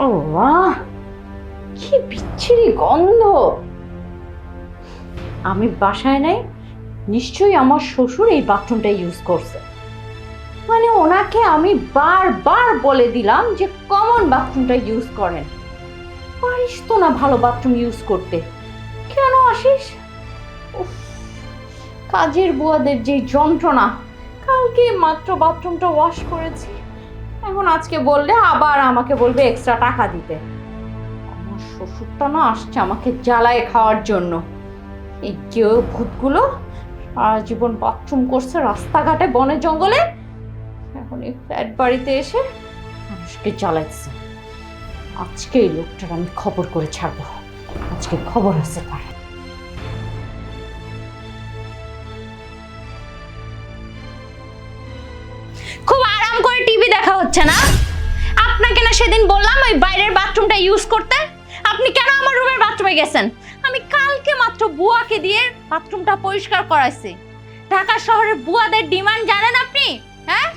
আল্লাহ, কি বিচ্ছিরি গন্ধ! আমি বাসায় নাই, নিশ্চয়ই আমার শ্বশুর এই বাথরুমটা ইউজ করছে। মানে ওনাকে আমি বারবার বলে দিলাম যে কমন বাথরুমটা ইউজ করেন, পারিস তো না ভালো বাথরুম ইউজ করতে, কেন আসিস? উফ, কাজের বুয়াদের যে যন্ত্রণা! কালকে মাত্র বাথরুমটা ওয়াশ করেছি, এখন আজকে বললে আবার আমাকে বলবে এক্সট্রা টাকা দিতে। আমার শ্বশুরটা না আসছে আমাকে জ্বালায় খাওয়ার জন্য। এই কেউ ভূতগুলো সারা জীবন বাথরুম করছে রাস্তাঘাটে বনে জঙ্গলে, এখন এই ফ্ল্যাট বাড়িতে এসে মানুষকে জ্বালাচ্ছে। আজকে এই লোকটার আমি খবর করে ছাড়বো, আজকে খবর আছে তার। খুব আরাম করে টিভি দেখা হচ্ছে না? আপনাকে না সেদিন বললাম ওই বাইরের বাথরুমটা ইউজ করতে, আপনি কেন আমার রুমের বাথরুমে গেছেন? আমি কালকে মাত্র বুয়াকে দিয়ে বাথরুমটা পরিষ্কার করাইছি। ঢাকা শহরের বুয়াদের ডিমান্ড জানেন আপনি? হ্যাঁ,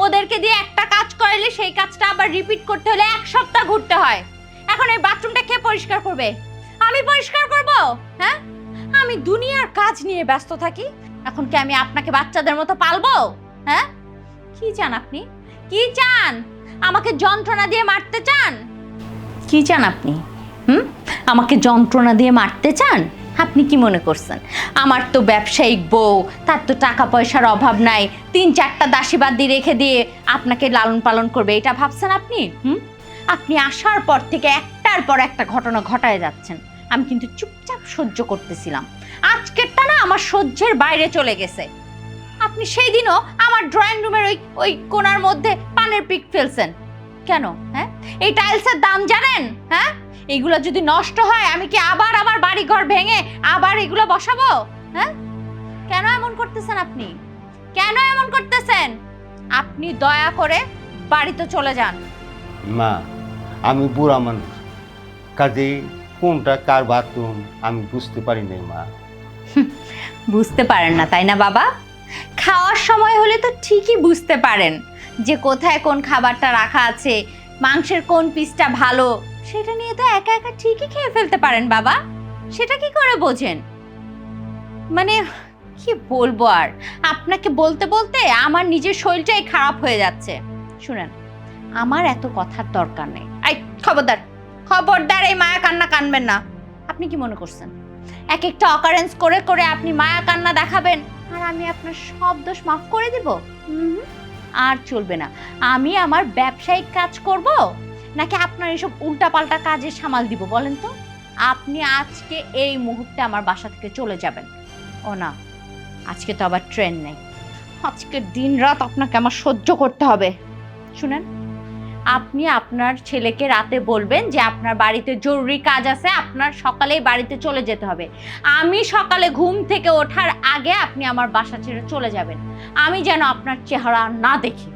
ওদেরকে দিয়ে একটা কাজ করাইলে সেই কাজটা আবার রিপিট করতে হলে 1 সপ্তাহ ঘুরতে হয়। এখন এই বাথরুমটা কে পরিষ্কার করবে? আমি পরিষ্কার করব? হ্যাঁ, আমি দুনিয়ার কাজ নিয়ে ব্যস্ত থাকি, এখন কি আমি আপনাকে বাচ্চাদের মতো পালবো? হ্যাঁ, কি চান আপনি? কি চান? আমাকে যন্ত্রণা দিয়ে মারতে চান? কি চান আপনি? আমাকে যন্ত্রণা দিয়ে মারতে চান? আপনি কি মনে করছেন আমার তো ব্যবসায়িক বউ, তার তো টাকা পয়সার অভাব নাই, 3-4টা দাসীবাদী রেখে দিয়ে আপনাকে লালন পালন করবে, এটা ভাবছেন আপনি? আপনি আসার পর থেকে একটার পর একটা ঘটনা ঘটায় যাচ্ছেন, আমি কিন্তু চুপচাপ সহ্য করতেছিলাম। আজকেরটা না আমার সহ্যের বাইরে চলে গেছে। আপনি সেই দিনও আমার ড্রয়িং রুমের ওই কোণার মধ্যে পানের পিক ফেলছেন কেন? হ্যাঁ, এই টাইলসের দাম জানেন? হ্যাঁ, এগুলো যদি নষ্ট হয় আমি কি আবার আমার বাড়ি ঘর ভেঙে আবার এগুলো বসাবো? হ্যাঁ, কেন এমন করতেছেন আপনি? কেন এমন করতেছেন? আপনি দয়া করে বাড়িতে চলে যান। মা, আমি বুড়া মানুষ, কাজে কোনটা কার বাথরুম আমি বুঝতে পারি না মা। বুঝতে পারেন না তাই না বাবা? খাওয়ার সময় হলে তো ঠিকই বুঝতে পারেন যে কোথায় কোন খাবারটা রাখা আছে, মাংসের কোন পিসটা ভালো, সেটা নিয়ে তো একা একা ঠিকই খেয়ে ফেলতে পারেন বাবা। সেটা কি করে বোঝেন? মানে কি বলবো আর, আপনাকে বলতে বলতে আমার নিজের শরীরটাই খারাপ হয়ে যাচ্ছে। শুনেন, আমার এত কথার দরকার নেই। এই খবরদার, খবরদার এই মায়া কান্না কানবেন না। আপনি কি মনে করছেন এক একটা অকারেন্স করে করে আপনি মায়া কান্না দেখাবেন আর আমি আপনার সব দোষ মাফ করে দিব? আর চলবে না। আমি আমার ব্যবসায়িক কাজ করব নাকি আপনার এসব উল্টাপাল্টা কাজে সামাল দিব বলেন তো? আপনি আজকে এই মুহূর্তে আমার বাসা থেকে চলে যাবেন। ও না, আজকে তো আবার ট্রেন নেই, আজকে দিন রাত আপনাকে আমার সহ্য করতে হবে। শুনেন, আপনি আপনার ছেলেকে রাতে বলবেন যে আপনার বাড়িতে জরুরি কাজ আছে, আপনার সকালেই বাড়িতে চলে যেতে হবে। আমি সকালে ঘুম থেকে ওঠার আগে আপনি আমার বাসা ছেড়ে চলে যাবেন, আমি যেন আপনার চেহারা না দেখি।